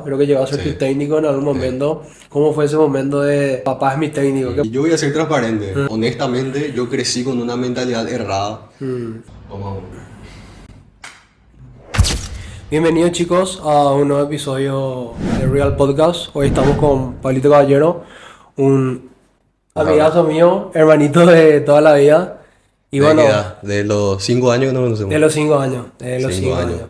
Creo que llegó a ser tu Sí, técnico en algún sí. momento. ¿Cómo fue ese momento de papá es mi técnico? Y yo voy a ser transparente. Honestamente, yo crecí con una mentalidad errada. Mm. Como, Bienvenidos chicos a un nuevo episodio de Real Podcast. Hoy estamos con Pablito Caballero, un hola, hola. amigazo mío, hermanito de toda la vida. Y ¿De qué bueno, edad? De los 5 años que nos de conocemos. los 5 años, de los 5 cinco años. años.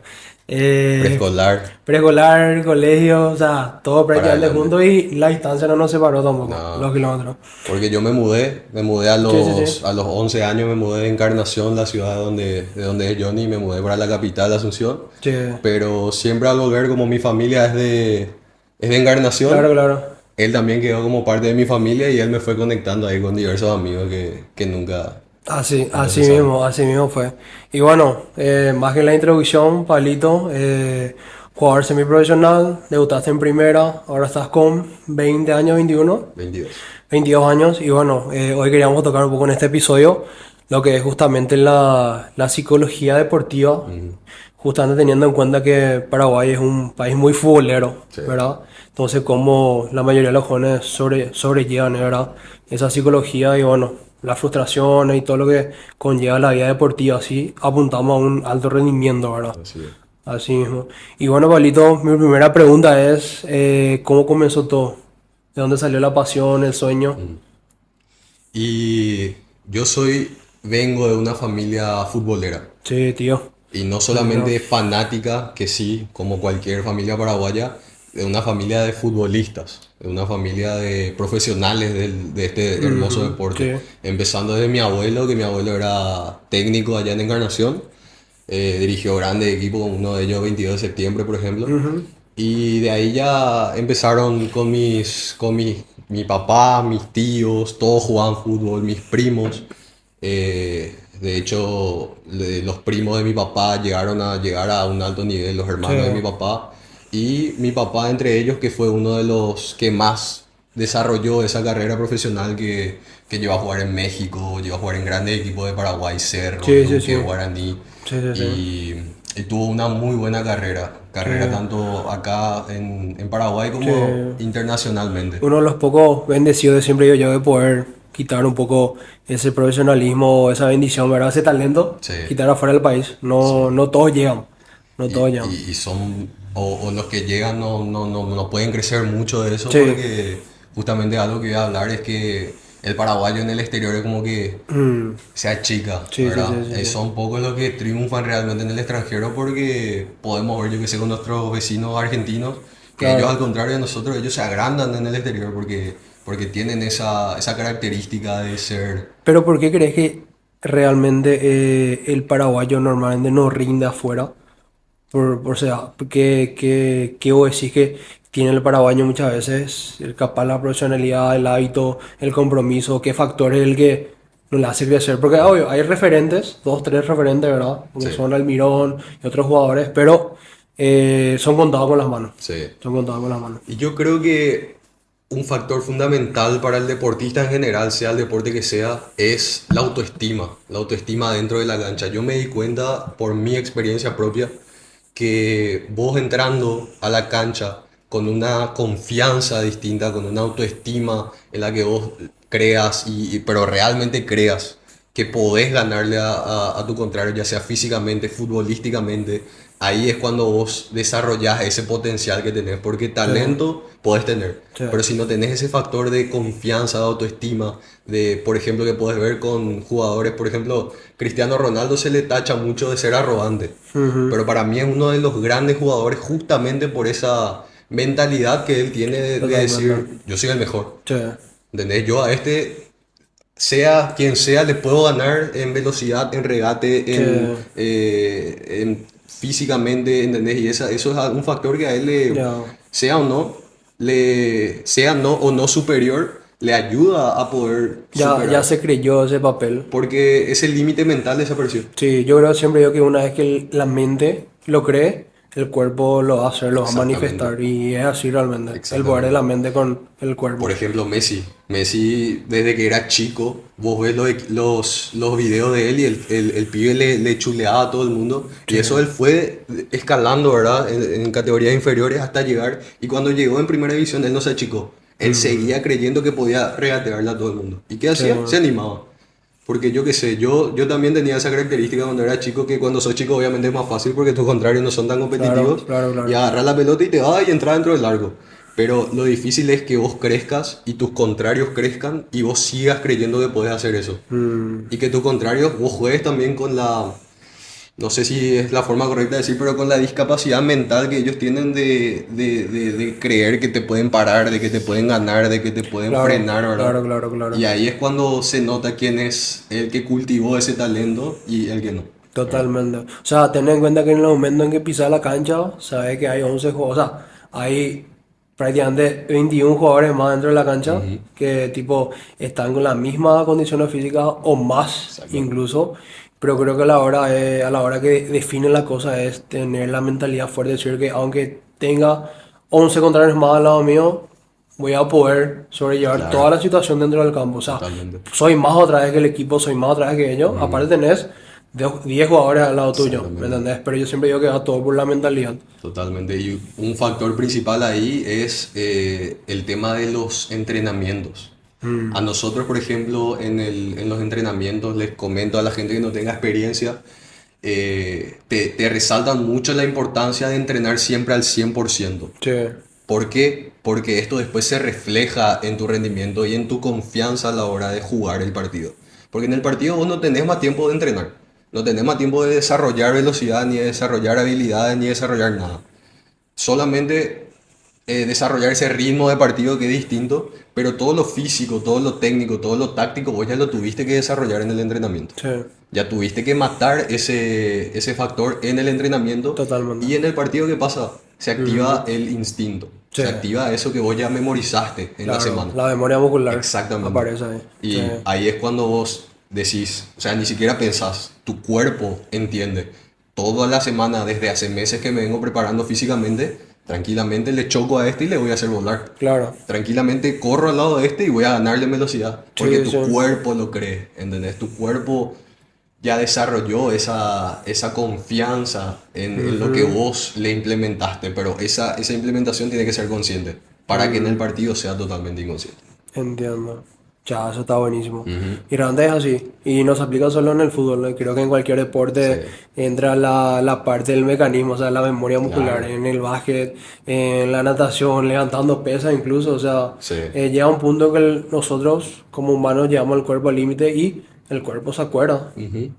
Eh, Preescolar, Preescolar, colegio, o sea, todo para prácticamente adelante. juntos y la distancia no nos separó tampoco, los No, kilómetros. porque yo me mudé a Sí, sí, los, sí. a los 11 años, me mudé de Encarnación, la ciudad de donde es Johnny, y me mudé para la capital, Asunción. Sí, Pero siempre al volver, como mi familia es de Encarnación, claro, claro. él también quedó como parte de mi familia y él me fue conectando ahí con diversos amigos que Así, nunca se sabe. así mismo fue. Y bueno, más que la introducción, Pablito, jugador semiprofesional, debutaste en primera, ahora estás con 20 años, 21, 22. 22 años. Y bueno, hoy queríamos tocar un poco en este episodio lo que es justamente la psicología deportiva, Ujú. justamente teniendo en cuenta que Paraguay es un país muy futbolero, Sí. ¿verdad? Entonces, cómo la mayoría de los jóvenes sobrellevan, ¿verdad? Esa psicología y bueno, las frustraciones y todo lo que conlleva la vida deportiva, así apuntamos a un alto rendimiento, ¿verdad? Así es. Así mismo. Y bueno, Pablito, mi primera pregunta es, ¿cómo comenzó todo? ¿De dónde salió la pasión, el sueño? Y vengo de una familia futbolera. Sí, tío. Y no Amigo. solamente fanática, que sí, como cualquier familia paraguaya, de una familia de futbolistas, de una familia de profesionales de este hermoso Ujú, deporte. sí, Empezando desde mi abuelo, que mi abuelo era técnico allá en Encarnación, dirigió grandes equipos, como uno de ellos 22 de septiembre, por ejemplo. ujú, Y de ahí ya empezaron mi papá, mis tíos, todos jugaban fútbol, mis primos. De hecho, los primos de mi papá llegaron a llegar a un alto nivel, los sí, hermanos de mi papá. Y mi papá entre ellos, que fue uno de los que más desarrolló esa carrera profesional que llegó a jugar en México, llegó a jugar en grandes equipos de Paraguay, Cerro, sí, sí, Luque, sí, Guaraní. sí, sí, sí, Y, y tuvo una muy buena sí, carrera tanto acá en Paraguay sí. como internacionalmente. Uno de los pocos bendecidos de siempre yo de poder quitar un poco ese profesionalismo, esa bendición, ¿verdad? Ese talento, Sí, quitar afuera del país. sí. No, no todos llegan, no Y, todos llegan. y son, o los que llegan no pueden crecer mucho de eso Sí, porque justamente algo que voy a hablar es que el paraguayo en el exterior es como que mm, se achica, sí, sí, sí, ¿verdad? sí, sí. Son pocos los que triunfan realmente en el extranjero porque podemos ver, yo que sé, con nuestros vecinos argentinos, que ellos al Claro. contrario de nosotros, ellos se agrandan en el exterior porque tienen esa característica de ser... Pero ¿por qué crees que realmente el paraguayo normalmente no rinde afuera? O sea, ¿qué vos decís que tiene el paraguayo muchas veces? El capaz la profesionalidad, el hábito, el compromiso, ¿qué factor es el que no le hace crecer? Porque obvio, hay referentes, dos, tres referentes, ¿verdad? Porque Sí, son Almirón y otros jugadores, pero son contados con las manos. sí. Son contados con las manos. Y yo creo que un factor fundamental para el deportista en general, sea el deporte que sea, es la autoestima dentro de la cancha. Yo me di cuenta por mi experiencia propia que vos entrando a la cancha con una confianza distinta, con una autoestima en la que vos creas, pero realmente creas que podés ganarle a tu contrario, ya sea físicamente, futbolísticamente, ahí es cuando vos desarrollás ese potencial que tenés, porque Sí, talento podés tener, sí, pero si no tenés ese factor de confianza, de autoestima, de, por ejemplo, que podés ver con jugadores, por ejemplo, Cristiano Ronaldo se le tacha mucho de ser arrogante, ujú, pero para mí es uno de los grandes jugadores justamente por esa mentalidad que él tiene de totalmente. decir, yo soy el mejor. Sí, ¿Entendés? Yo a este, sea quien sea, le puedo ganar en velocidad, en regate, sí, físicamente, ¿entendés? Y eso es un factor que a él, ya. sea o no, sea no o no superior, le ayuda a poder Ya superar. se creyó ese papel. Porque ese límite mental desapareció. Sí, yo creo siempre yo que una vez que la mente lo cree, el cuerpo lo va a hacer, lo va a Exactamente. manifestar. Y es así realmente. El poder de Exactamente. la mente con el Por cuerpo. ejemplo, Messi. Messi, desde que era chico, vos ves los videos de él y el pibe le chuleaba a todo el mundo. Y Sí. eso él fue escalando, ¿verdad? En categorías inferiores hasta llegar. Y cuando llegó en primera división, él no se achicó. Él Mm, seguía creyendo que podía regatearle a todo el mundo. ¿Y qué sí. hacía? Se animaba. Porque yo qué sé, yo también tenía esa característica cuando era chico, que cuando sos chico obviamente es más fácil porque tus contrarios no son tan Claro, competitivos claro, y claro. agarras la pelota y te vas y entras dentro del largo. Pero lo difícil es que vos crezcas y tus contrarios crezcan y vos sigas creyendo que podés hacer eso. Mm, Y que tus contrarios, vos juegues también con no sé si es la forma correcta de decir, pero con la discapacidad mental que ellos tienen de creer que te pueden parar, de que te pueden ganar, de que te pueden claro, frenar, ¿verdad? claro, claro, Y claro. ahí es cuando se nota quién es el que cultivó ese talento y el que no, ¿verdad? Totalmente. O sea, ten en cuenta que en el momento en que pisas la cancha, sabes que hay 11 jugadores. O sea, hay prácticamente 21 jugadores más dentro de la cancha Ujú. que, tipo, están con las mismas condiciones físicas o más Exacto. incluso. Pero creo que a la hora que define la cosa es tener la mentalidad fuerte, decir que aunque tenga 11 contrarios más al lado mío, voy a poder sobrellevar toda Claro, la situación dentro del campo. O sea, totalmente. soy más otra vez que el equipo, soy más otra vez que ellos. Ujú. Aparte tenés 10 jugadores al lado tuyo, ¿me Exactamente. entendés? Pero yo siempre digo que va todo por la mentalidad. Totalmente. Y un factor principal ahí es el tema de los entrenamientos. A Mm, nosotros, por ejemplo, en los entrenamientos, les comento a la gente que no tenga experiencia, te resaltan mucho la importancia de entrenar siempre al 100%. sí, ¿Por qué? Porque esto después se refleja en tu rendimiento y en tu confianza a la hora de jugar el partido. Porque en el partido vos no tenés más tiempo de entrenar, no tenés más tiempo de desarrollar velocidad, ni de desarrollar habilidades, ni de desarrollar nada. Solamente desarrollar ese ritmo de partido que es distinto, pero todo lo físico, todo lo técnico, todo lo táctico, vos ya lo tuviste que desarrollar en el entrenamiento. sí, Ya tuviste que matar ese factor en el entrenamiento totalmente. y en el partido que pasa se activa Ujú, el instinto, sí, se activa eso que vos ya memorizaste en la claro, semana. la memoria muscular Exactamente. aparece ahí. Sí, Y ahí es cuando vos decís, o sea, ni siquiera pensás, tu cuerpo entiende. Toda la semana, desde hace meses que me vengo preparando físicamente, tranquilamente le choco a este y le voy a hacer volar. claro. Tranquilamente corro al lado de este y voy a ganarle velocidad, porque Sí, tu sí. cuerpo lo cree, ¿entendés? Tu cuerpo ya desarrolló esa confianza en lo que Ujú, vos le implementaste, pero esa implementación tiene que ser consciente para que en el mm. partido sea totalmente inconsciente. Entiendo. Ya, eso está buenísimo. Ujú. Y realmente es así. Y no se aplica solo en el fútbol, ¿no? Creo que en cualquier Sí, deporte entra la parte del mecanismo, o sea, la memoria muscular, claro. en el básquet, en la natación, levantando pesas incluso. O sea, Sí. llega un punto que nosotros como humanos llevamos el cuerpo al límite y el cuerpo se acuerda. Ujú.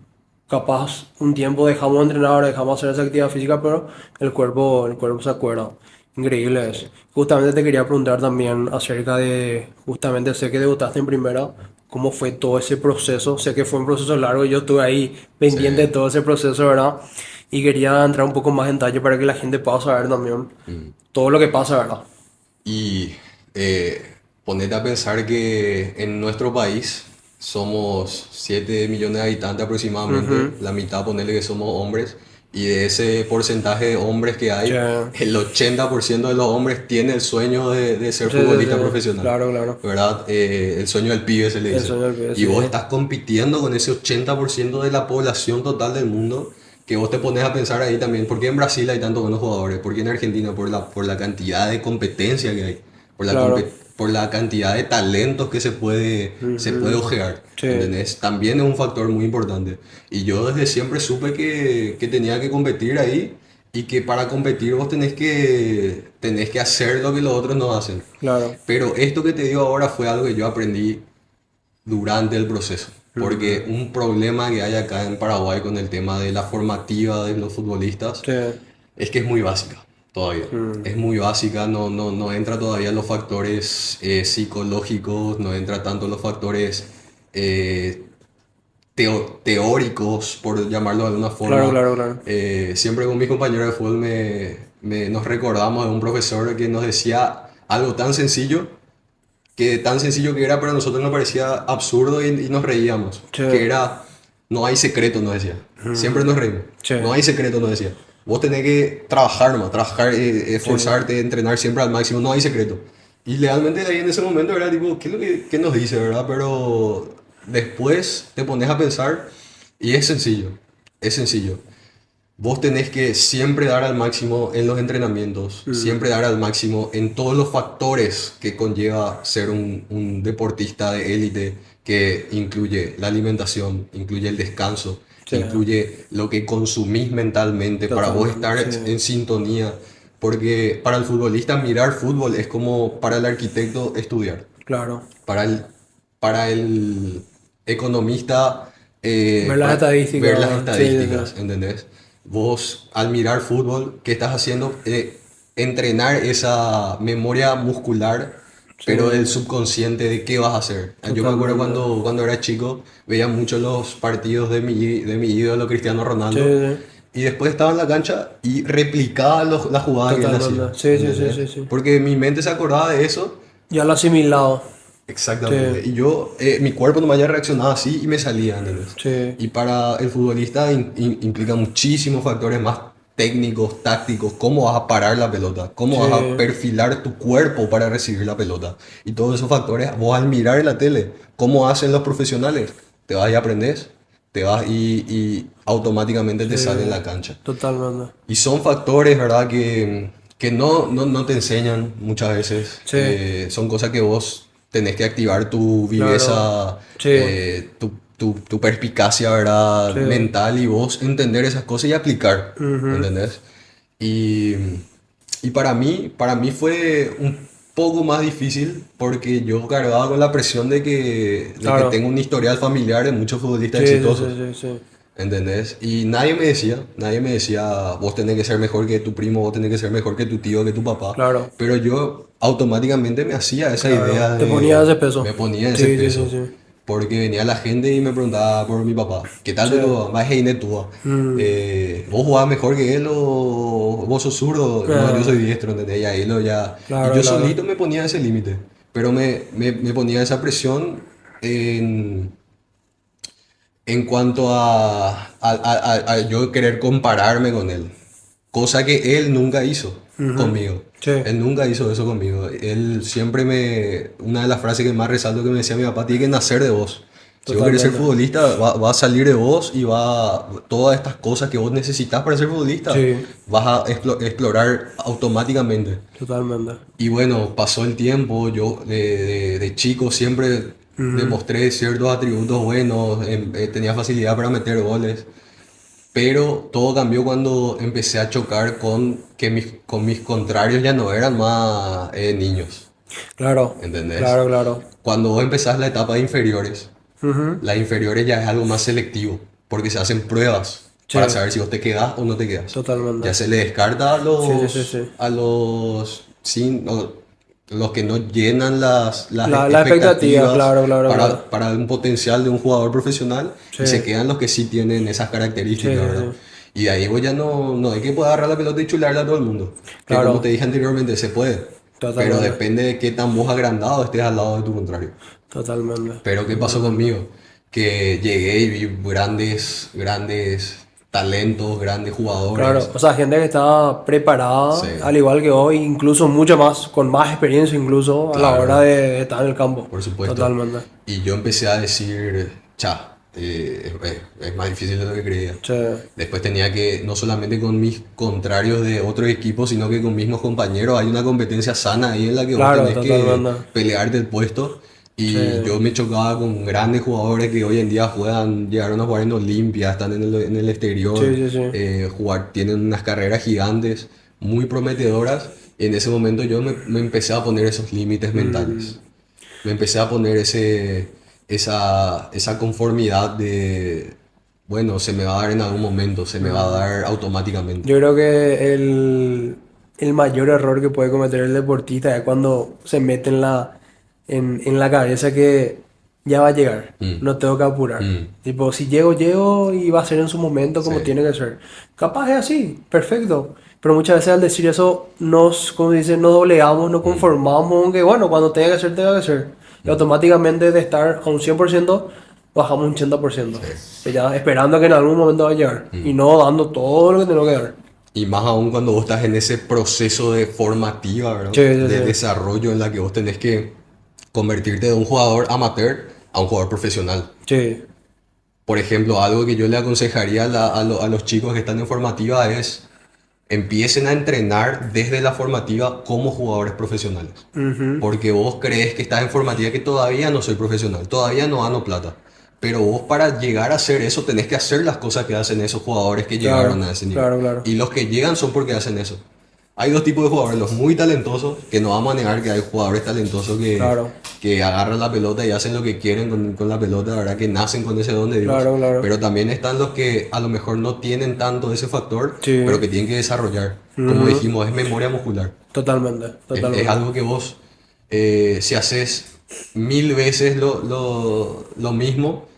Capaz un tiempo dejamos de entrenar, dejamos de hacer esa actividad física, pero el cuerpo se acuerda. Increíble Sí. es. Justamente te quería preguntar también acerca de, justamente sé que debutaste en primera, ¿cómo fue todo ese proceso? Sé que fue un proceso largo, yo estuve ahí Sí. pendiente de todo ese proceso, ¿verdad? Y quería entrar un poco más en detalle para que la gente pueda saber también Mm. todo lo que pasa, ¿verdad? Y ponete a pensar que en nuestro país somos 7 millones de habitantes aproximadamente, Ujú. la mitad ponele que somos hombres, y de ese porcentaje de hombres que Sí, hay, el 80% de los hombres tiene el sueño de ser sí, sí, futbolista sí. profesional, Claro, claro. ¿verdad? El sueño del pibe se le Eso dice. no olvidé, Y sí. vos estás compitiendo con ese 80% de la población total del mundo, que vos te pones a pensar ahí también, ¿por qué en Brasil hay tantos buenos jugadores? ¿Por qué en Argentina? Por la cantidad de competencia que hay, Claro. por la cantidad de talentos que se puede Ujú. ojear, Sí, ¿entendés? También es un factor muy importante. Y yo desde siempre supe que tenía que competir ahí y que para competir vos tenés que hacer lo que los otros no hacen. claro. Pero esto que te digo ahora fue algo que yo aprendí durante el proceso. Porque Mm, un problema que hay acá en Paraguay con el tema de la formativa de los futbolistas sí, es que es muy básica todavía. mm, Es muy básica, no entra todavía los factores psicológicos, no entra tanto los factores eh, teóricos, por llamarlo de alguna claro, forma. claro, claro. Siempre con mis compañeros de fútbol nos recordamos de un profesor que nos decía algo tan sencillo que era, para nosotros nos parecía absurdo y nos reíamos. Sí, Que era, no hay secreto, nos decía. Siempre mm, nos reímos. sí, No hay secreto, nos decía. Vos tenés que trabajar nomás, trabajar, esforzarte, entrenar siempre al máximo, no hay secreto. Y realmente ahí en ese momento era tipo, ¿qué es lo que qué nos dice, verdad? Pero después te pones a pensar y es sencillo, es sencillo. Vos tenés que siempre dar al máximo en los entrenamientos, Mm, siempre dar al máximo en todos los factores que conlleva ser un deportista de élite, que incluye la alimentación, incluye el descanso, sí, incluye lo que consumís mentalmente para vos totalmente, estar sí, en sintonía. Porque para el futbolista mirar fútbol es como para el arquitecto estudiar. claro. Para para el economista Ver las ver las estadísticas, sí, sí, estadísticas, ¿entendés? Vos al mirar fútbol, ¿qué estás haciendo? Entrenar esa memoria muscular, sí, pero el sí, subconsciente de qué vas a hacer. Yo me acuerdo totalmente. cuando era chico, veía mucho los partidos de mi ídolo Cristiano Sí, Ronaldo, sí, y después estaba en la cancha y replicaba la jugada que él hacía, totalmente. Sí, sí, sí, ¿entendés? sí, sí. Porque mi mente se acordaba de eso. Ya lo asimilado. Sí, Exactamente. Y yo, mi cuerpo no me haya reaccionado así y me salía, ¿entendés? sí, Y para el futbolista implica muchísimos factores más técnicos, tácticos, cómo vas a parar la pelota, cómo vas a sí, perfilar tu cuerpo para recibir la pelota. Y todos esos factores, vos al mirar en la tele, cómo hacen los profesionales, te vas y aprendes, te vas y automáticamente sí, te sale en la cancha. totalmente. Y son factores, ¿verdad? Que no te enseñan muchas veces. Sí, Son cosas que vos tenés que activar tu claro. viveza, Sí, tu perspicacia, ¿verdad? sí. Mental y vos entender esas cosas y aplicar, Ujú, ¿entendés? Y, y para mí fue un poco más difícil porque yo cargaba con la presión de que claro. tengo un historial familiar de muchos futbolistas Sí, sí, exitosos. sí, sí, sí. ¿Entendés? Y nadie me decía, vos tenés que ser mejor que tu primo, vos tenés que ser mejor que tu tío, que tu papá. Claro, Pero yo automáticamente me hacía esa idea claro. Te ponía ese peso. me ponía ese Sí, sí, sí, peso. sí. Porque venía la gente y me preguntaba por mi papá, ¿qué tal Sí. de tu papá? Más Heine tú. Mm, ¿Vos jugabas mejor que él o vos sos zurdo? No, yo soy ah, diestro, ¿entendés? Y ahí ya... Y claro, yo solito claro. me ponía ese límite. Pero me ponía esa presión en cuanto a yo querer compararme con él, cosa que él nunca hizo Ujú, conmigo. sí, Él nunca hizo eso conmigo. Él siempre una de las frases que más resalto que me decía mi papá, tiene que nacer de vos. Si vos querés ser totalmente. futbolista, va a salir de vos y todas estas cosas que vos necesitas para ser futbolista, Sí, vas a explorar automáticamente. totalmente. Y bueno, pasó el tiempo, yo de chico siempre Ujú, demostré ciertos atributos buenos, tenía facilidad para meter goles, pero todo cambió cuando empecé a chocar con mis contrarios ya no eran más niños, claro, ¿entendés? claro, claro. Cuando vos empezás la etapa de inferiores, Ujú, las inferiores ya es algo más selectivo, porque se hacen pruebas sí, para saber si vos te quedás o no te quedas. Ya totalmente. se le descarta Sí, sí, sí, sí. a los, sin, o- los que no llenan las La expectativa, expectativas claro, claro, claro. para un potencial de un jugador profesional Sí, y se quedan los que sí tienen esas sí, características, sí, ¿verdad? sí. Y de ahí vos ya no hay que poder agarrar la pelota y chularla a todo el mundo. Que como te Claro, dije anteriormente, se puede, pero totalmente. depende de qué tan vos agrandado estés al lado de tu contrario. Totalmente. Pero ¿qué pasó Totalmente. conmigo? Que llegué y vi grandes talentos, grandes Claro, jugadores. o sea, gente que está Sí, preparada, al igual que hoy, incluso mucho más, con más experiencia incluso a la hora claro, de estar en el campo. por supuesto. Totalmente. Y yo empecé a decir, es más difícil de lo que creía. Sí, Después tenía que, no solamente con mis contrarios de otros equipos, sino que con mismos compañeros, hay una competencia sana ahí en la que vos claro, tenés que totalmente. pelearte el puesto. Sí, Y yo me chocaba con grandes jugadores que hoy en día juegan, llegaron a jugar en Olimpia, están en el sí, exterior, sí, sí. tienen unas carreras gigantes, muy prometedoras. Y en ese momento me empecé a poner esos límites Mm, mentales. Me empecé a poner esa conformidad de, bueno, se me va a dar en algún momento, se me va a mm. dar automáticamente. Yo creo que el mayor error que puede cometer el deportista es cuando se mete en la cabeza que ya va a llegar, Mm, no tengo que apurar. mm, Tipo, si llego, llego y va a ser en su momento sí, como tiene que ser. Capaz es así, perfecto. Pero muchas veces al decir eso como dice, nos doblegamos, nos mm, conformamos, aunque bueno, cuando tenga que ser, tenga que ser. Y mm, automáticamente de estar a un 100% bajamos un 80%. sí. Ya esperando que en algún momento va a llegar. Y Mm. no dando todo lo que tengo que dar. Y más aún cuando vos estás en ese proceso de formativa, ¿verdad? Sí, sí, De sí. desarrollo en la que vos tenés que convertirte de un jugador amateur a un jugador profesional. Sí, Por ejemplo, algo que yo le aconsejaría a los chicos que están en formativa es empiecen a entrenar desde la formativa como jugadores profesionales. ujú, Porque vos crees que estás en formativa que todavía no soy profesional, todavía no gano plata. Pero vos para llegar a hacer eso tenés que hacer las cosas que hacen esos jugadores que llegaron claro, a ese nivel. claro, claro, Y los que llegan son porque hacen eso. Hay dos tipos de jugadores, los muy talentosos, que no vamos a negar que hay jugadores talentosos claro, que agarran la pelota y hacen lo que quieren con la pelota, ¿verdad? Que nacen con ese don de Dios. claro, claro. Pero también están los que a lo mejor no tienen tanto ese factor, pero Sí, que tienen que desarrollar. Como ujú, dijimos, es memoria muscular. totalmente, Es totalmente. algo que vos, si haces mil veces lo mismo,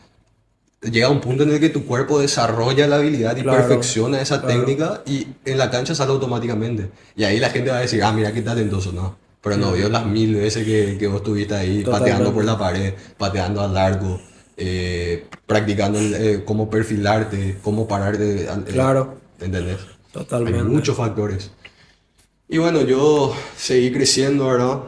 llega un punto en el que tu cuerpo desarrolla la habilidad y Claro, perfecciona esa claro. técnica y en la cancha sale automáticamente. Y ahí la gente va a decir, ah, mira qué talentoso, no. Pero no vio las Ujú, mil veces que vos estuviste ahí pateando por totalmente. la pared, pateando al largo, practicando cómo perfilarte, cómo pararte, Claro, ¿entendés? Hay totalmente. muchos factores. Y bueno, yo seguí creciendo, ¿verdad?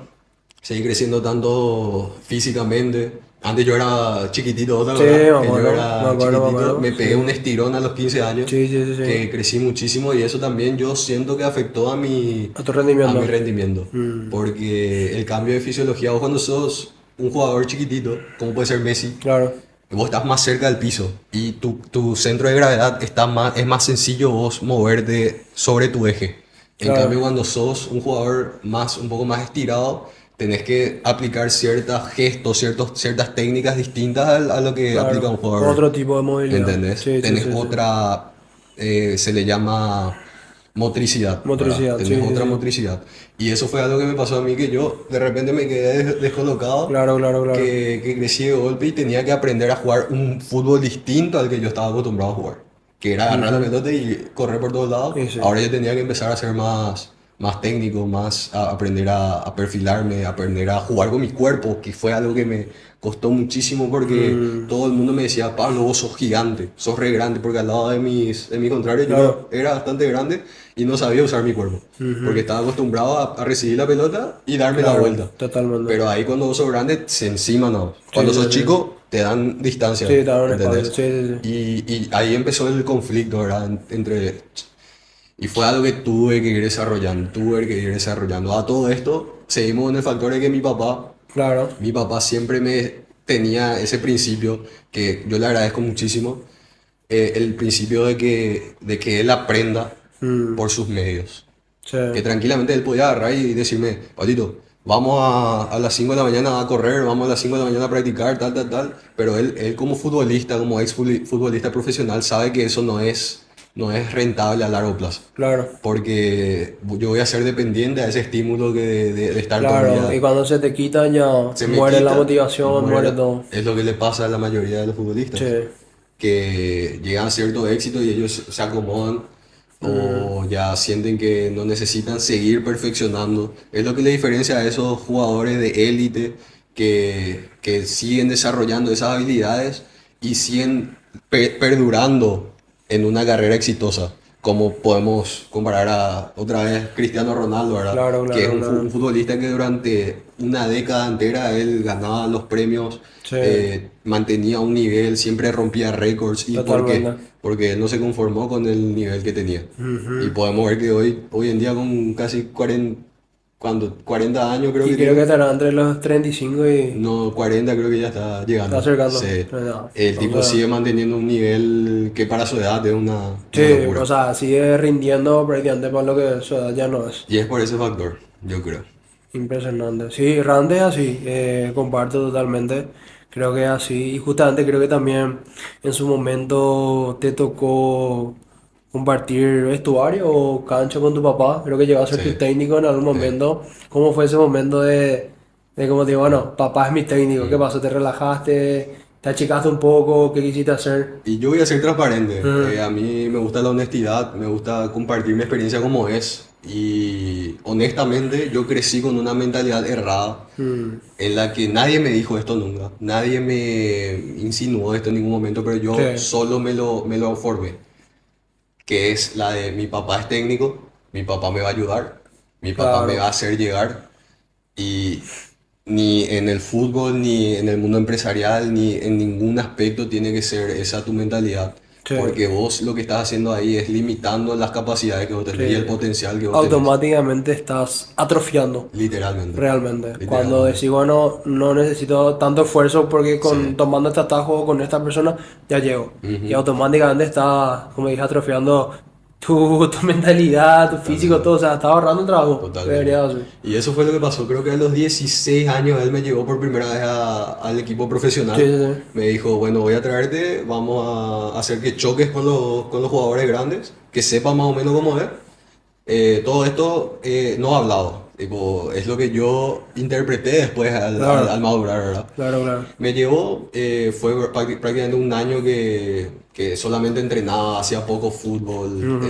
Seguí creciendo tanto físicamente. Antes yo era chiquitito, ¿te Sí, me acordás? Que yo acuerdo, me era acuerdo, me chiquitito, acuerdo. me pegué un Sí, estirón a los 15 años, sí, sí, sí, que sí. crecí muchísimo y eso también yo siento que afectó A tu a rendimiento. mi rendimiento. Mm, Porque el cambio de fisiología, vos cuando sos un jugador chiquitito, como puede ser Messi, claro, vos estás más cerca del piso y tu centro de gravedad está más, es más sencillo vos moverte sobre tu eje. En cambio, claro, cuando sos un jugador más, un poco más estirado, tenés que aplicar ciertos gestos, ciertas técnicas distintas a lo que aplica un claro. jugador. Otro tipo de movilidad. ¿Entendés? Sí, sí, Tenés sí, sí. otra, se le llama motricidad, ¿verdad? Motricidad, Tenés sí, sí, otra sí. motricidad. Y eso fue algo que me pasó a mí, que yo de repente me quedé descolocado, Claro, claro, claro. que crecí de golpe y tenía que aprender a jugar un fútbol distinto al que yo estaba acostumbrado a jugar. Que era agarrar la Ujú, pelota y correr por todos lados. y sí. Ahora yo tenía que empezar a ser más técnico, a aprender a perfilarme, a aprender a jugar con mi cuerpo, que fue algo que me costó muchísimo porque Mm, todo el mundo me decía, Pablo, vos sos gigante, sos re grande, porque al lado de mi contrario yo claro. era bastante grande y no sabía usar mi cuerpo, porque Ujú, estaba acostumbrado a recibir la pelota y darme la claro, vuelta. totalmente. Pero ahí cuando vos sos grande, se encima no. Sí, Cuando sí, sos sí. chico, te dan distancia, Sí, te da un espacio. ¿entendés? Sí, sí, sí. Y ahí empezó el conflicto, ¿verdad? Entre y fue algo que tuve que ir desarrollando, tuve que ir desarrollando. A todo esto, seguimos en el factor de que Claro. mi papá siempre me tenía ese principio que yo le agradezco muchísimo, el principio de que él aprenda Mm, por sus medios. sí, Que tranquilamente él podía agarrar y decirme, Patito, vamos a las 5 de la mañana a correr, vamos a las 5 de la mañana a practicar, tal, tal, tal. Pero él como futbolista, como futbolista profesional, sabe que eso no es rentable a largo plazo. claro. Porque yo voy a ser dependiente a ese estímulo de estar todo el Claro. Y día. cuando se te quita ya Se me muere la quita y motivación, muere todo. es lo que le pasa a la mayoría de los Sí. futbolistas, que llegan a cierto éxito y ellos se acomodan Mm, o ya sienten que no necesitan seguir perfeccionando. Es lo que le diferencia a esos jugadores de élite que siguen desarrollando esas habilidades y siguen perdurando en una carrera exitosa. Como podemos comparar a otra vez Cristiano Ronaldo, ¿verdad? claro, Que es claro, un claro. futbolista que durante una década entera él ganaba los premios, Sí, mantenía un nivel, siempre rompía récords. ¿Y por qué? totalmente. Porque él no se conformó con el nivel que tenía. Y Ujú. podemos ver que hoy en día con casi 40, cuando 40 años creo Y que creo que tiene, estará entre los 35 y no, 40 creo que ya está está llegando. acercando. Se, Ya. el O tipo sea, sigue manteniendo un nivel que para su edad es una sí, o locura. sea, sigue rindiendo prácticamente para lo que su edad ya no es. Y es por ese factor, yo creo. Impresionante. Sí, realmente es así, comparto totalmente. Creo que es así. Y justamente creo que también en su momento te tocó compartir vestuario o cancha con tu papá. Creo que llegó a ser Sí, tu técnico en algún sí. momento. ¿Cómo fue ese momento de como te digo, bueno, papá es mi técnico? ¿Qué Mm. pasó? ¿Te relajaste? ¿Te achicaste un poco? ¿Qué quisiste hacer? Y yo voy a ser transparente. Ujú, A mí me gusta la honestidad, me gusta compartir mi experiencia como es. Y honestamente yo crecí con una mentalidad errada mm, en la que nadie me dijo esto nunca. Nadie me insinuó esto en ningún momento, pero yo sí, solo me lo formé. que es la de mi papá es técnico, mi papá me va a ayudar, mi papá me va a Claro, hacer llegar y ni en el fútbol, ni en el mundo empresarial, ni en ningún aspecto tiene que ser esa tu mentalidad. sí, Porque vos lo que estás haciendo ahí es limitando las capacidades que vos tenés y el sí. potencial que vos tenés. Automáticamente estás atrofiando. Literalmente. Realmente, cuando Literalmente. decís, bueno, no necesito tanto esfuerzo porque Sí. tomando este atajo con esta persona ya llego. Y Ujú. automáticamente está, como dije, atrofiando tu mentalidad, tu físico, Totalmente. todo. O sea, está ahorrando el trabajo. Totalmente. Debería hacer. Y eso fue lo que pasó. Creo que a los 16 años él me llevó por primera vez al equipo Sí, profesional. sí, sí. Me dijo, bueno, voy a traerte, vamos a hacer que choques con los jugadores grandes, que sepas más o menos cómo es. Todo esto no hablado. Tipo, es lo que yo interpreté después al Claro, madurar, ¿verdad? claro, claro. Me llevó, fue prácticamente un año que solamente entrenaba, hacía poco fútbol, Ujú.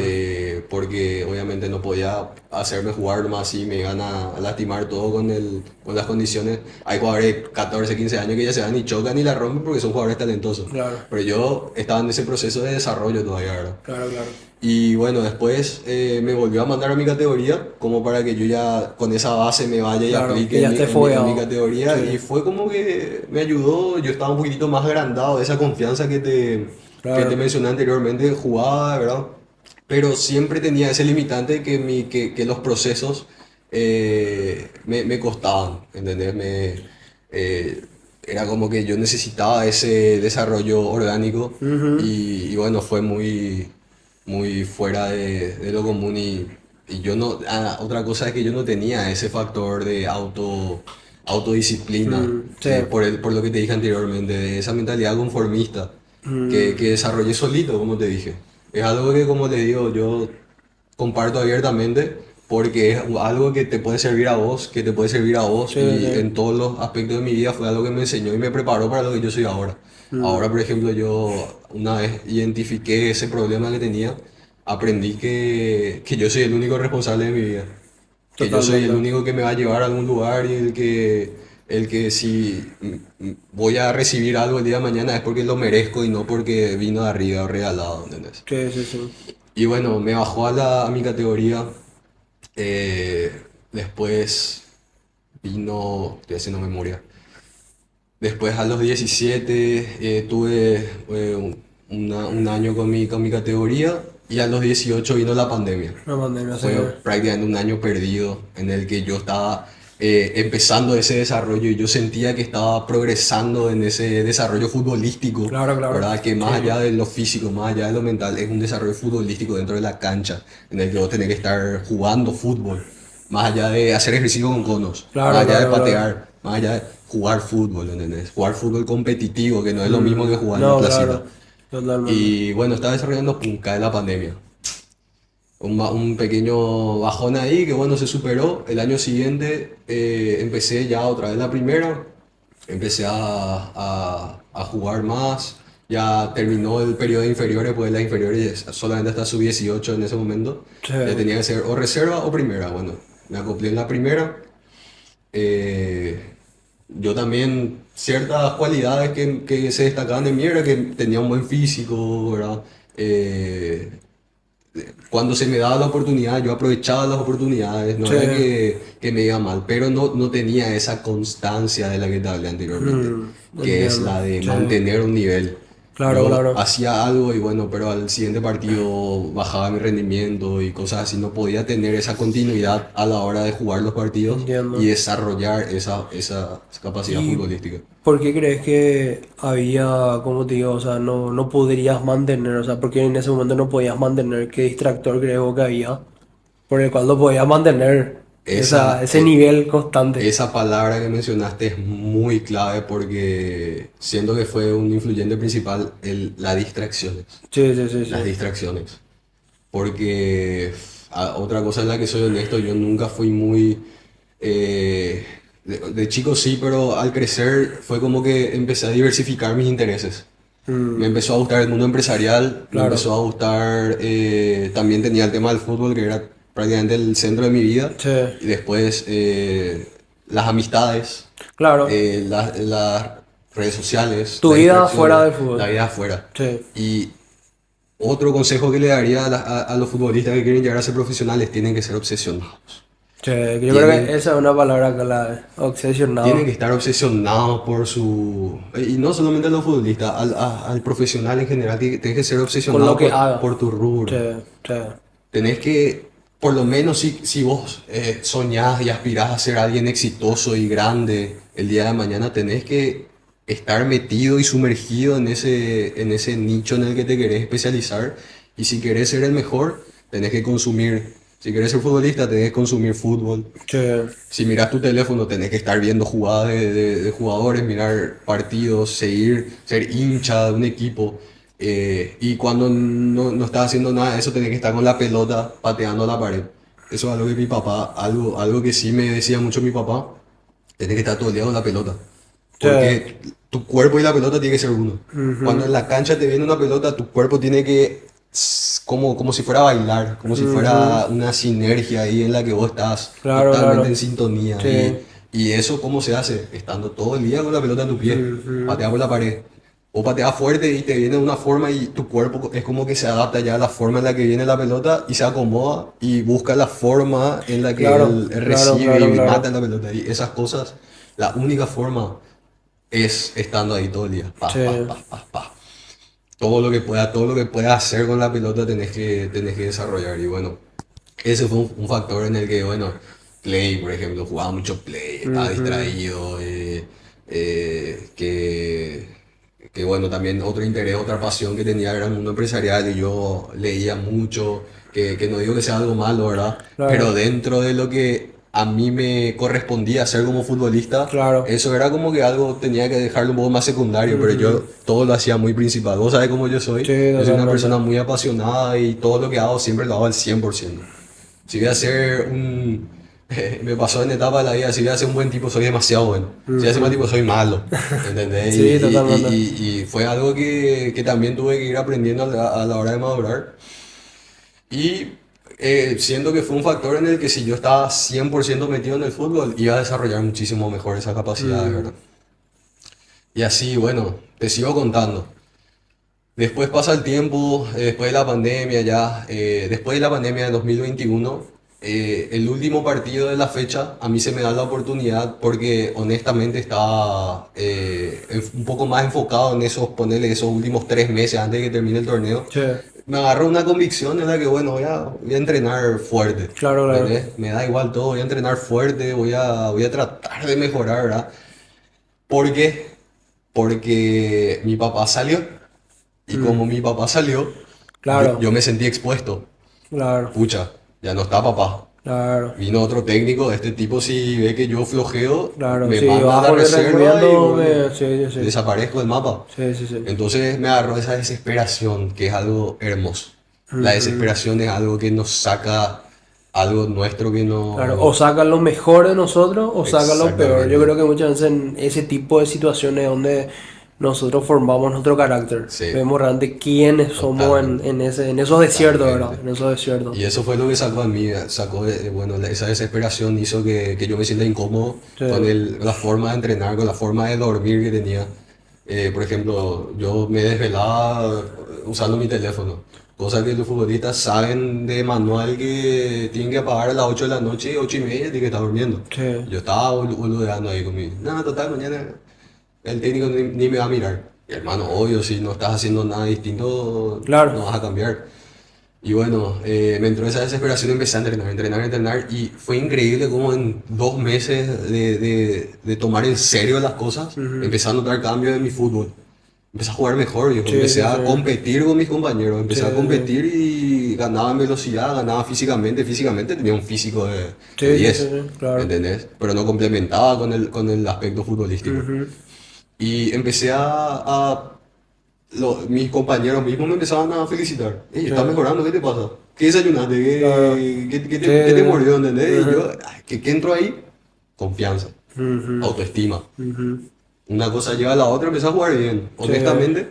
porque obviamente no podía hacerme jugar más así, me iban a lastimar todo con las condiciones. Hay jugadores de 14, 15 años que ya se van y chocan y la rompen porque son jugadores talentosos. Claro, Pero yo estaba en ese proceso de desarrollo todavía, ¿verdad? claro, claro. Y bueno, después me volvió a mandar a mi categoría, como para que yo ya con esa base me vaya y Claro, que aplique ya esté en mi fogueado. categoría. Y Sí, fue como que me ayudó, yo estaba un poquitito más agrandado, esa confianza que te claro. mencioné anteriormente, jugaba, ¿verdad? Pero siempre tenía ese limitante que los procesos me costaban, ¿entendés? Eh, Era como que yo necesitaba ese desarrollo orgánico Ujú. y bueno, fue muy fuera de lo común y yo no, otra cosa es que yo no tenía ese factor de autodisciplina, Sí. por lo que te dije anteriormente, de esa mentalidad conformista que Mm, desarrollé solito, como te dije. Es algo que, como te digo, yo comparto abiertamente porque es algo que te puede servir a vos, que te puede servir a vos sí, y sí. en todos los aspectos de mi vida fue algo que me enseñó y me preparó para lo que yo soy ahora. Ahora, Mm, por ejemplo, yo una vez identifiqué ese problema que tenía, aprendí que yo soy el único responsable de mi vida, que yo soy el totalmente. único que me va a llevar a algún lugar y el que si voy a recibir algo el día de mañana es porque lo merezco y no porque vino de arriba o regalado, ¿entendés? Sí, sí, sí. Y bueno, me bajó a mi categoría. Después vino, estoy haciendo memoria. Después a los 17 tuve un año con mi categoría y a los 18 vino la pandemia. No pandemia, sí. Fue prácticamente un año perdido en el que yo estaba empezando ese desarrollo y yo sentía que estaba progresando en ese desarrollo futbolístico, Claro, claro. ¿verdad? Que Sí. más allá de lo físico, más allá de lo mental, es un desarrollo futbolístico dentro de la cancha, en el que vos tenés que estar jugando fútbol, más allá de hacer ejercicio con conos, más Claro, allá de claro, claro. patear, más allá de jugar fútbol, ¿entendés? Jugar fútbol competitivo, que no es lo mismo que jugar en la No, placita. claro. Totalmente. Y bueno, estaba desarrollando pum, cae la pandemia. Un pequeño bajón ahí que bueno, se superó. El año siguiente empecé ya otra vez la primera, empecé a jugar más, ya terminó el periodo de inferiores, pues las inferiores solamente hasta sub 18 en ese momento, Sí. ya tenía que ser o reserva o primera. Bueno, me acoplé en la primera. eh, yo también ciertas cualidades que se destacaban de mí era que tenía un buen físico, ¿verdad? Eh, Cuando se me daba la oportunidad, yo aprovechaba las oportunidades, no Sí. era que me iba mal, pero no tenía esa constancia de la que te hablé anteriormente, que es Entiendo. la de Sí. mantener un nivel. Claro, Yo claro. hacía algo y bueno, pero al siguiente partido bajaba mi rendimiento y cosas así, no podía tener esa continuidad a la hora de jugar los partidos y Entiendo. desarrollar esa capacidad ¿Y futbolística. por qué crees que había, como te digo, o sea, no podrías mantener, o sea, porque en ese momento no podías mantener, qué distractor creo que había, por el cual no podías mantener Esa, ese nivel constante? Esa palabra que mencionaste es muy clave porque siento que fue un influyente principal las distracciones. Sí, sí, sí, Las sí. distracciones. Porque otra cosa en la que soy honesto, yo nunca fui muy... de chico sí, pero al crecer fue como que empecé a diversificar mis intereses. Me Mm, empezó a gustar el mundo empresarial, me empezó claro. a gustar, también tenía el tema del fútbol, que era prácticamente el centro de mi vida, Sí, y después las amistades, claro. las redes sociales, Tu las vida fuera distracciones, del la fútbol. vida afuera. Sí. Y otro consejo que le daría a los futbolistas que quieren llegar a ser profesionales, tienen que ser obsesionados. Sí, yo creo Tienen, que esa es una palabra clave, tienen que obsesionado estar obsesionados por su... Y no solamente a los futbolistas, al profesional en general, tienes que ser con lo obsesionado que haga. por tu Sí, rubro. sí, Tenés que, por lo menos si vos soñás y aspirás a ser alguien exitoso y grande el día de mañana, tenés que estar metido y sumergido en ese nicho en el que te querés especializar. Y si querés ser el mejor, tenés que consumir. Si querés ser futbolista, tenés que consumir fútbol. sí, Si miras tu teléfono, tenés que estar viendo jugadas de jugadores, mirar partidos, seguir, ser hincha de un equipo. Y cuando no estás haciendo nada de eso, tenés que estar con la pelota pateando la pared. Eso es algo que mi papá, algo que sí me decía mucho mi papá, tenés que estar todo el día con la pelota. sí. Porque tu cuerpo y la pelota tiene que ser uno. Cuando Ujú. en la cancha te viene una pelota, tu cuerpo tiene que, como si fuera a bailar, como si Ujú. fuera una sinergia ahí en la que vos estás Claro, totalmente en claro. sintonía. Sí. Y eso, ¿cómo se hace? Estando todo el día con la pelota en tu pie, Ujú. patear por la pared. O pateas fuerte y te viene de una forma y tu cuerpo es como que se adapta ya a la forma en la que viene la pelota y se acomoda y busca la forma en la que Claro, él claro, recibe claro, y mata claro. la pelota. Y esas cosas, la única forma es estando ahí todo el día. Pa, Sí. pa, pa, pa, pa. Todo lo que puedas hacer con la pelota tenés que desarrollar. Y bueno, ese fue un factor en el que, bueno, Play, por ejemplo, jugaba mucho Play, estaba Ujú. distraído, eh, que, que bueno, también otro interés, otra pasión que tenía era el mundo empresarial y yo leía mucho, que no digo que sea algo malo, ¿verdad? Pero Claro, dentro de lo que a mí me correspondía hacer como futbolista, claro. eso era como que algo tenía que dejarlo un poco más secundario, pero yo Ujú. todo lo hacía muy principal. Vos sabés cómo Sí, yo soy una persona totalmente. muy apasionada y todo lo que hago siempre lo hago al 100%. Si voy a ser un... me pasó en etapa de la vida, si voy a ser un buen tipo soy demasiado bueno. Si voy a ser mal tipo Ujú. soy malo. ¿Entendés? Sí, totalmente. Y fue algo que también tuve que ir aprendiendo a la hora de madurar. Y siento que fue un factor en el que si yo estaba 100% metido en el fútbol, iba a desarrollar muchísimo mejor esa capacidad, Mm. ¿verdad? Y así, bueno, te sigo contando. Después pasa el tiempo, después de la pandemia ya, después de la pandemia de 2021, el último partido de la fecha, a mí se me da la oportunidad porque honestamente estaba un poco más enfocado en esos, ponerle esos últimos 3 meses antes de que termine el torneo. Sí, Me agarró una convicción en la que, bueno, voy a entrenar fuerte, claro, claro. ¿entendés? Me da igual todo, voy a entrenar fuerte, voy a tratar de mejorar, ¿verdad? ¿Por qué? Porque mi papá salió. Y como Mm. mi papá salió, yo Claro, me sentí expuesto. claro, Pucha, ya no está papá. claro, Vino otro técnico, este tipo si ve que yo flojeo, claro. me Si manda a la bajo el reserva y rendimiento, bueno, sí, sí, sí. desaparezco del mapa. Sí, sí, sí. Entonces me agarró esa desesperación, que es algo hermoso. La Ujú. desesperación es algo que nos saca algo nuestro que Claro, o no... sacan lo mejor de nosotros o sacan lo peor. Yo Exactamente. creo que muchas veces en ese tipo de situaciones donde nosotros formamos nuestro carácter, Sí, vemos realmente quiénes somos totalmente. en esos desiertos, ¿verdad? Totalmente. En esos desiertos. Y eso fue lo que sacó a mí, sacó, bueno, esa desesperación hizo que yo me sienta incómodo Sí, con la forma de entrenar, con la forma de dormir que tenía. Por ejemplo, yo me desvelaba usando mi teléfono, cosa que los futbolistas saben de manual que tienen que apagar a las 8 de la noche y 8:30 tienen que estar durmiendo. sí, Yo estaba boludeando ahí conmigo. Nada, total, mañana el técnico ni me va a mirar. Y hermano, obvio, si no estás haciendo nada distinto, no claro. vas a cambiar. Y bueno, me entró esa desesperación y empecé a entrenar. Y fue increíble como en 2 meses de tomar en serio las cosas, Ujú. empecé a notar cambios en mi fútbol. Empecé a jugar mejor, yo Sí, empecé sí, sí. a competir con mis compañeros, Sí, empecé a sí, sí. competir y ganaba en velocidad, ganaba físicamente. Físicamente tenía un físico de Sí, sí, sí, 10, sí, claro. ¿entendés? Pero no complementaba con el aspecto futbolístico. Ujú. Y empecé mis compañeros mismos me empezaban a felicitar. Ey, Sí, estás mejorando, ¿qué te pasa? ¿Qué desayunaste? claro. Sí, ¿Qué te sí, mordió? sí. ¿Entendés? Y yo, Ujú. ay, ¿qué entró ahí? Confianza, Ujú. autoestima. Ujú. Una cosa lleva a la otra, empecé a jugar bien, Sí, honestamente.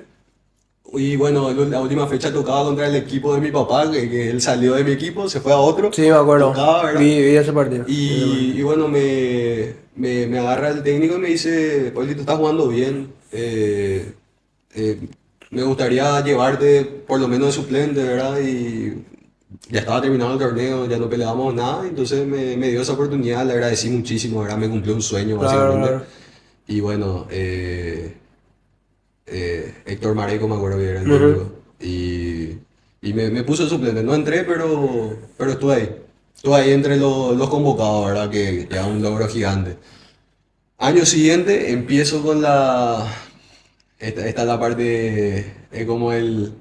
Y bueno, la última fecha tocaba contra el equipo de mi papá, que él salió de mi equipo, se fue a otro, sí, me acuerdo. tocaba, ¿verdad? Vi ese partido. Vi ese partido. Y bueno, me agarra el técnico y me dice, Pablito, estás jugando bien. Eh, me gustaría llevarte por lo menos de suplente, ¿verdad? Y ya estaba terminado el torneo, ya no peleábamos nada, entonces me dio esa oportunidad, le agradecí muchísimo, ¿verdad? Me cumplió un sueño, Claro, básicamente. claro. Y bueno, Héctor Mareco me acuerdo que era el Ujú. técnico. Y me puso de suplente. No entré, pero estuve ahí. Estuve ahí entre los convocados, ¿verdad? Que ya un logro gigante. Año siguiente empiezo con la... esta es la parte, es como El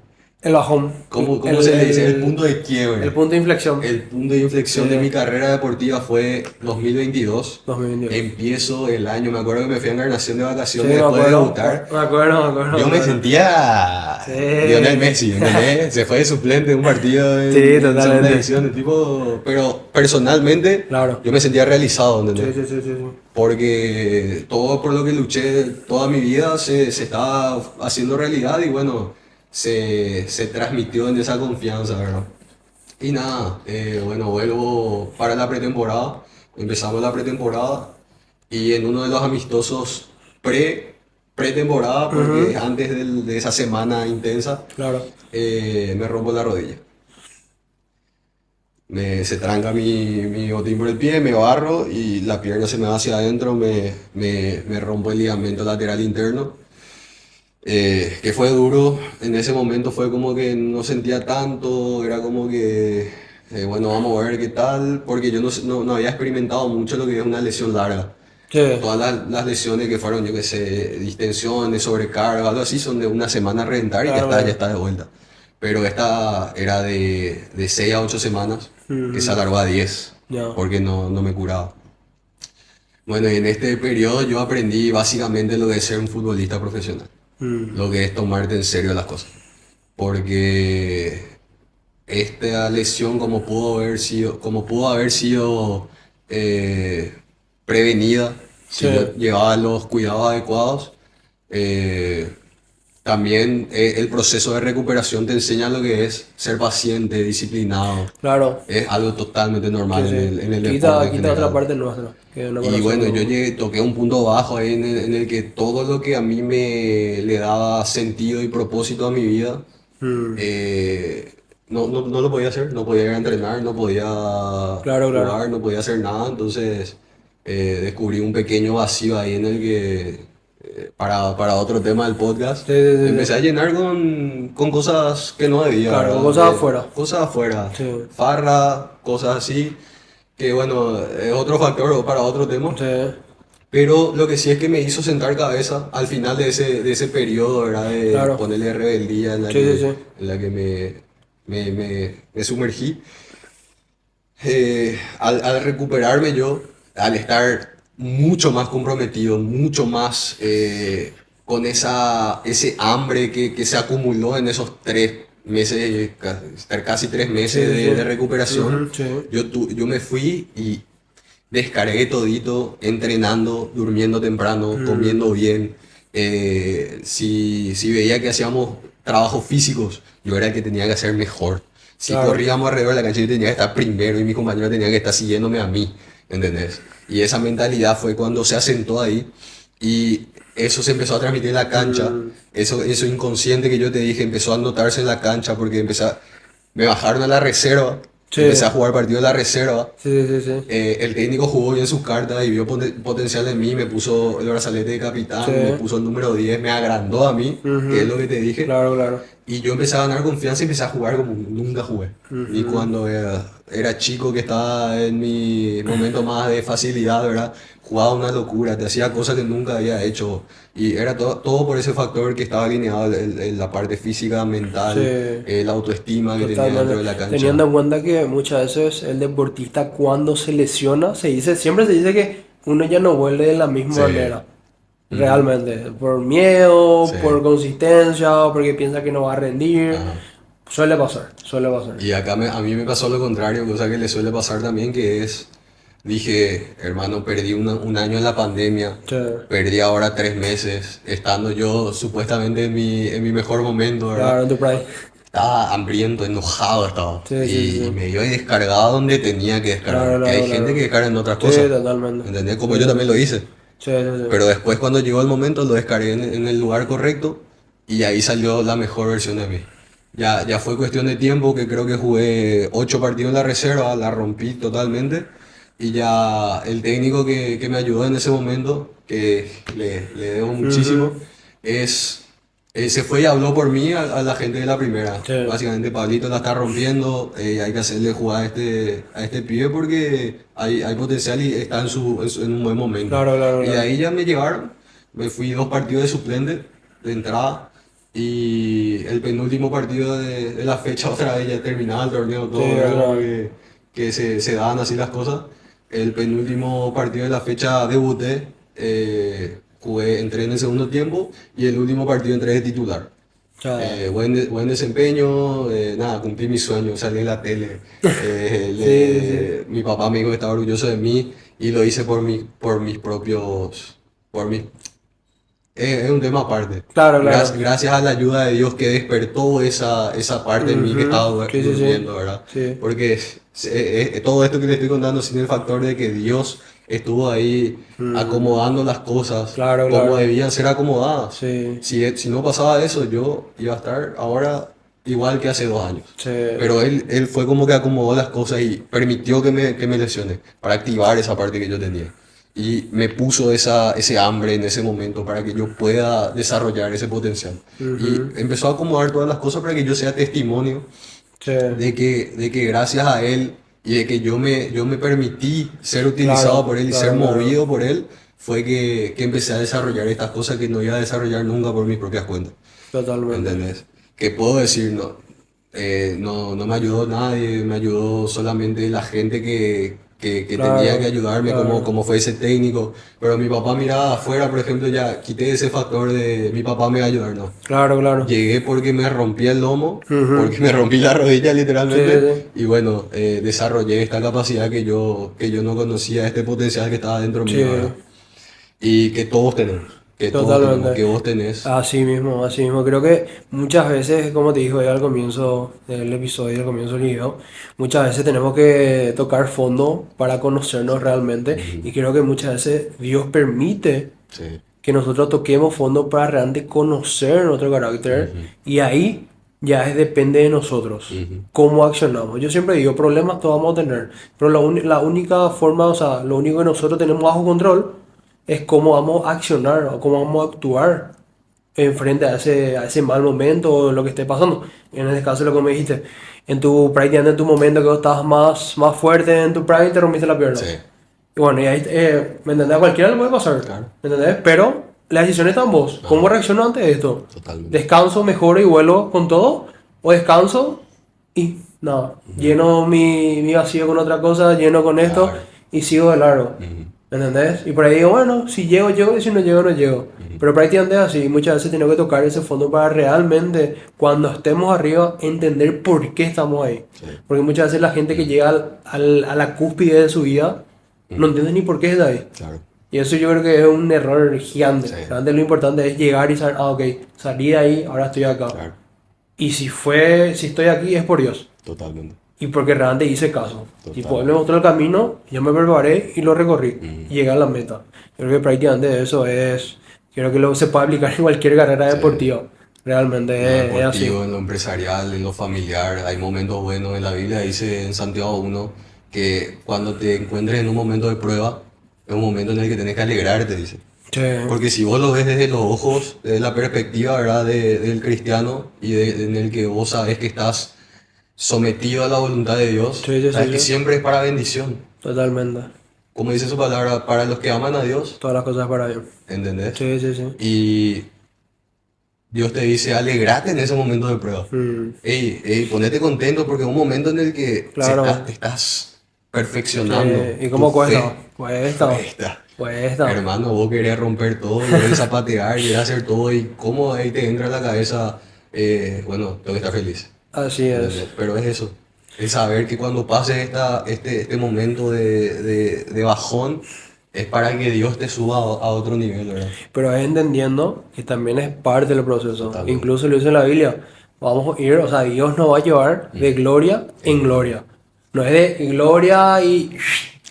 bajón, ¿cómo se le dice? El punto de el quiebre. punto de inflexión. El punto de Sí, inflexión de mi carrera deportiva fue 2022. 2022. Empiezo el año, me acuerdo que me fui a Encarnación de Sí, vacaciones me después de acuerdo, debutar. me acuerdo, me acuerdo, me Yo me acuerdo. sentía Lionel Sí, Messi, ¿entendés? Se fue de suplente en un partido sí, en segunda totalmente. división, el tipo, pero personalmente Claro. yo me sentía realizado, Sí, ¿entendés? sí, sí, sí, sí. Porque todo por lo que luché toda mi vida se estaba haciendo realidad y bueno, se transmitió en esa confianza, ¿verdad? Y nada, bueno, vuelvo para la pretemporada, empezamos la pretemporada y en uno de los amistosos pretemporada, porque Ujú. antes de esa semana intensa, Claro. me rompo la rodilla. Se tranca mi botín por el pie, me barro y la pierna se me va hacia adentro, me rompo el ligamento lateral interno. Que fue duro, en ese momento fue como que no sentía tanto, era como que, bueno, vamos a ver qué tal, porque yo no había experimentado mucho lo que es una lesión larga. Sí, Todas las lesiones que fueron, yo qué sé, distensiones, sobrecarga, algo así, son de una semana a reventar y claro, ya claro. está de vuelta. Pero esta era de 6 a 8 semanas, que se Ujú. alargó a 10 Ya. porque no me curaba. Bueno, y en este periodo yo aprendí básicamente lo que es ser un futbolista profesional, Mm. lo que es tomarte en serio las cosas. Porque esta lesión, como pudo haber sido eh, prevenida Sí, si yo llevaba los cuidados adecuados, eh, también el proceso de recuperación te enseña lo que es ser paciente, disciplinado. claro. Es algo totalmente Sí, normal en sí. el deporte Quita, en quita otra general. parte nuestra, que no Y bueno, yo conocemos. toqué un punto bajo ahí en el que todo lo que a mí me le daba sentido y propósito a mi vida, Mm. eh, no lo podía hacer, no podía ir a entrenar, no podía Claro, claro. jugar, no podía hacer nada, entonces descubrí un pequeño vacío ahí en el que, para otro tema del podcast, Sí, sí, me sí, empecé a sí. llenar con cosas que no debía, Claro, ¿verdad? cosas afuera. Cosas afuera, Sí, farra, cosas así, que bueno, es otro factor para otro tema. sí, Pero lo que sí es que me hizo sentar cabeza al final de ese periodo, ¿verdad? De claro. ponerle rebeldía Sí, sí, sí. en la que me sumergí. Al recuperarme yo, al estar mucho más comprometido, mucho más con ese hambre que se acumuló en esos 3 meses, casi 3 meses Sí, sí, de sí. recuperación, Ujú, sí. yo me fui y descargué todito, entrenando, durmiendo temprano, Mm. comiendo bien. Si veía que hacíamos trabajos físicos, yo era el que tenía que hacer mejor. Si Claro. corríamos alrededor de la cancha, yo tenía que estar primero y mis compañeros tenían que estar siguiéndome a mí, ¿entendés? Y esa mentalidad fue cuando se asentó ahí y eso se empezó a transmitir en la cancha. Mm. Eso inconsciente que yo te dije empezó a notarse en la cancha porque me bajaron a la reserva, empecé Sí, a jugar partido de la reserva. sí, sí, sí. El técnico jugó bien sus cartas y vio potencial en mí, me puso el brazalete de Sí. capitán, me puso el número 10, me agrandó a mí, que es Ujú. lo que te dije, Claro, claro. y yo empecé a ganar confianza y empecé a jugar como nunca jugué. Ni Ujú. cuando era chico, que estaba en mi momento más de facilidad, ¿verdad? Jugaba una locura, te hacía cosas que nunca había hecho. Y era todo por ese factor que estaba alineado, la parte física, mental, Sí. la autoestima que tenía dentro Totalmente. de la cancha. Teniendo en cuenta que muchas veces el deportista cuando se lesiona, siempre se dice que uno ya no vuelve de la misma Sí. manera. Ujú. Realmente. Por miedo, Sí. por consistencia, o porque piensa que no va a rendir. Ajá. Suele pasar, suele pasar. Y acá a mí me pasó lo contrario, cosa que le suele pasar también, que es, dije, hermano, perdí un año en la pandemia, Sí, perdí ahora 3 meses, estando yo supuestamente en mi mejor momento, ¿verdad? claro, en tu prime. Estaba hambriento, enojado estaba, Sí, sí, sí, y sí. me dio y descargaba donde tenía que Claro, descargar, que hay claro, gente que claro. descarga en otras Sí, cosas, totalmente. ¿entendés? Sí, Como yo también lo hice, sí, sí, sí. pero después cuando llegó el momento lo descargué en el lugar correcto y ahí salió la mejor versión de mí. Ya fue cuestión de tiempo que creo que jugué 8 partidos en la reserva, la rompí totalmente. Y ya el técnico que me ayudó en ese momento, que le debo muchísimo, Ujú. es, se fue y habló por mí a la gente de la primera. Sí, Básicamente, Pablito la está rompiendo, hay que hacerle jugar a este pibe porque hay potencial y está en un buen momento. claro, claro, Y de claro. ahí ya me llevaron, me fui 2 partidos de suplente, de entrada, y el penúltimo partido de la fecha otra vez ya terminaba el torneo, Sí, todo, era como verdad. que se daban así las cosas. El penúltimo partido de la fecha debuté, entré en el segundo tiempo y el último partido entré de titular. Ya. Buen desempeño, nada, cumplí mi sueño, salí en la tele. Sí, sí, sí. Mi papá me dijo que estaba orgulloso de mí y lo hice por mis propios, por mis es un tema aparte. Claro, claro. Gracias a la ayuda de Dios que despertó esa parte en mí que Ujú. estaba Sí, sí, sí. durmiendo, ¿verdad? Sí. Porque todo esto que le estoy contando sin el factor de que Dios estuvo ahí Mm. acomodando las cosas Claro, como claro. debían ser acomodadas. Sí, Si no pasaba eso, yo iba a estar ahora igual que hace 2 años. sí. Pero él fue como que acomodó las cosas y permitió que me lesione para activar esa parte que yo tenía. Y me puso ese hambre en ese momento para que yo pueda desarrollar ese potencial. Y Ujú. empezó a acomodar todas las cosas para que yo sea testimonio Sí. de que gracias a él y de que yo me permití ser utilizado Claro, por él y ser claro, claro. movido por él, fue que empecé a desarrollar estas cosas que no iba a desarrollar nunca por mis propias cuentas. Totalmente. ¿Entendés? Que puedo decir, no, no me ayudó nadie, me ayudó solamente la gente que tenía que Claro, ayudarme, claro. como fue ese técnico. Pero mi papá miraba afuera, por ejemplo, ya quité ese factor de mi papá me va a ayudar, no. Claro, claro. Llegué porque me rompí el lomo, Ujú. porque me rompí la rodilla Sí, sí, literalmente, sí. y bueno, desarrollé esta capacidad que yo no conocía, este potencial que estaba dentro mío, ¿verdad? Sí, Y que todos tenemos, totalmente. que vos tenés. Así mismo, así mismo. Creo que muchas veces, como te dijo ya al comienzo del episodio, al comienzo del video, muchas veces tenemos que tocar fondo para conocernos realmente. Ujú. Y creo que muchas veces Dios permite Sí. que nosotros toquemos fondo para realmente conocer nuestro carácter. Ujú, Y ahí ya depende de nosotros ujú, cómo accionamos. Yo siempre digo, problemas todos vamos a tener, pero la única forma, o sea, lo único que nosotros tenemos bajo control es cómo vamos a accionar o cómo vamos a actuar enfrente a ese mal momento o lo que esté pasando. En este caso, lo que me dijiste, en tu prácticamente en tu momento que vos estabas más fuerte en tu prime, te rompiste la pierna. sí, Y bueno, y ahí, ¿me entendés? A cualquiera le puede pasar, claro. ¿me entendés? Pero la decisión está en vos. ¿Cómo Ajá, reacciono ante esto? totalmente. ¿Descanso, mejoro y vuelvo con todo? ¿O descanso y nada, Ujú, lleno mi vacío con otra cosa, lleno con esto claro. y sigo de largo? Ujú, ¿Me entendés? Y por ahí digo, bueno, si llego, llego, y si no llego, no llego. ujú, Pero prácticamente es así. Muchas veces tengo que tocar ese fondo para realmente, cuando estemos arriba, entender por qué estamos ahí. sí, Porque muchas veces la gente que ujú, llega a la cúspide de su vida no ujú, entiende ni por qué está ahí. claro. Y eso yo creo que es un error gigante. Sí, Realmente lo importante es llegar y saber, ah, ok, salí de ahí, ahora estoy acá. claro. Y si estoy aquí es por Dios. Totalmente. Y porque realmente hice caso. Tipo, él me Totalmente. mostró el camino, yo me preparé y lo recorrí. Ujú, Y llegué a la meta. Creo que prácticamente eso es. Creo que lo se puede aplicar en cualquier carrera sí. deportiva. En lo Realmente es así. deportivo, en lo empresarial, en lo familiar, hay momentos buenos en la Biblia. Dice en Santiago 1 que cuando te encuentres en un momento de prueba, es un momento en el que tenés que alegrarte, dice. Sí, Porque si vos lo ves desde los ojos, desde la perspectiva, ¿verdad? Del cristiano y en el que vos sabes que estás sometido a la voluntad de Dios, sí, sí, sí, sabes que sí. siempre es para bendición. Totalmente. Como dice su palabra, para los que aman a Dios, Todas las cosas para bien. ¿entendés? Sí, sí, sí. Y Dios te dice, alegrate en ese momento de prueba. Mm, Ey, ponete contento porque es un momento en el que claro. te estás Sí. perfeccionando ¿Y tu cómo cuesta? fe. Cuesta. Cuesta. Cuesta. Hermano, vos querés romper todo, querés zapatear, querés hacer todo y cómo ahí te entra en la cabeza, bueno, tengo que estar feliz. Así es. ¿Entendés? Pero es eso, es saber que cuando pase este momento de bajón, es para que Dios te suba a otro nivel, ¿verdad? Pero es entendiendo que también es parte del proceso. Totalmente. Incluso lo dice en la Biblia. Vamos a ir, o sea, Dios nos va a llevar de Ujú. gloria en En gloria. gloria. No es de gloria y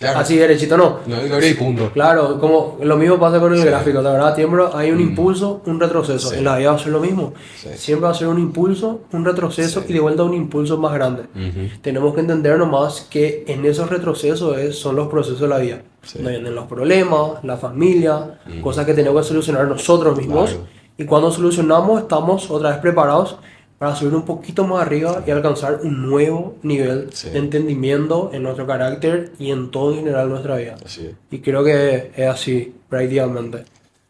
Claro. Así derechito no. No hay gloria y punto. Claro, como lo mismo pasa con el Sí. gráfico, la verdad, siempre hay un impulso, un retroceso. Sí. En la vida va a ser lo mismo. Sí. Siempre va a ser un impulso, un retroceso Sí. y de vuelta un impulso más grande. Ujú. Tenemos que entender nomás que en esos retrocesos son los procesos de la vida. Sí. Donde vienen los problemas, la familia, cosas que tenemos que solucionar nosotros mismos. Claro. Y cuando solucionamos, estamos otra vez preparados para subir un poquito más arriba y alcanzar un nuevo nivel Sí. de entendimiento en nuestro carácter y en todo en general nuestra vida. Así es. Y creo que es así, prácticamente.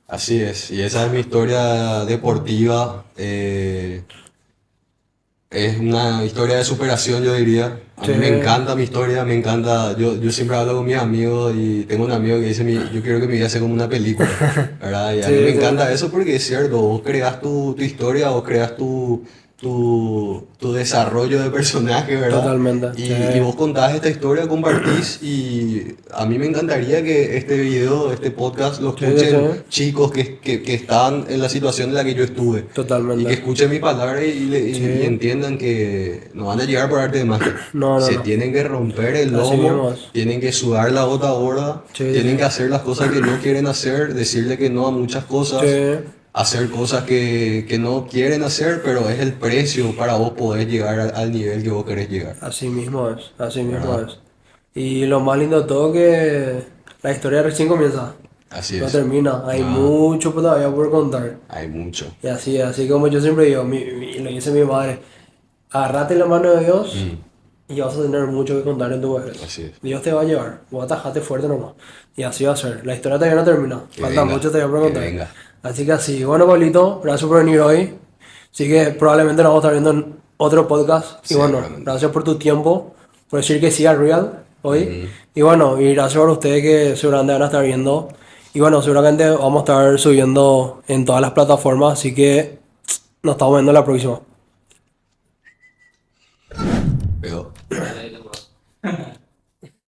Así es. Y esa es mi historia deportiva. Es una historia de superación, yo diría. A mí Sí. me encanta mi historia, me encanta. Yo siempre hablo con mis amigos y tengo un amigo que dice: Yo quiero que mi vida sea como una película, ¿verdad? Y a Sí, mí me sí. encanta eso porque es cierto, vos creas tu historia, vos creas tu desarrollo de personaje, ¿verdad? Totalmente, Y, sí. y vos contás esta historia, compartís, y a mí me encantaría que este video, este podcast, lo Sí, escuchen sí. chicos que están en la situación en la que yo estuve. Totalmente. Y que escuchen mis palabras y Sí. entiendan que no van a llegar por arte de magia. No, no, Se no. tienen que romper el Así mismo lomo, es. tienen que sudar la gota gorda, Sí, tienen sí. que hacer las cosas que no quieren hacer, decirle que no a muchas cosas, Sí. hacer cosas que no quieren hacer, pero es el precio para vos poder llegar al nivel que vos querés llegar. Así mismo es, así mismo ¿Verdad? es. Y lo más lindo de todo que la historia recién comienza, Así no es. termina, hay No, mucho todavía por contar. hay mucho. Y así como yo siempre digo, lo dice mi madre, agarrate la mano de Dios y vas a tener mucho que contar en tu vejez. Así es. Dios te va a llevar, vos atajate fuerte nomás. Y así va a ser. La historia todavía no termina, Que falta venga, mucho todavía por que contar. venga. Así que así, bueno Pablito, gracias por venir hoy. Así que probablemente nos vamos a estar viendo en otro podcast. Y bueno, Seguramente. gracias por tu tiempo, por decir que sí a Real hoy. Y bueno, y gracias por ustedes que seguramente van a estar viendo. Y bueno, seguramente vamos a estar subiendo en todas las plataformas, así que nos estamos viendo la próxima. Pero... Dale, loco.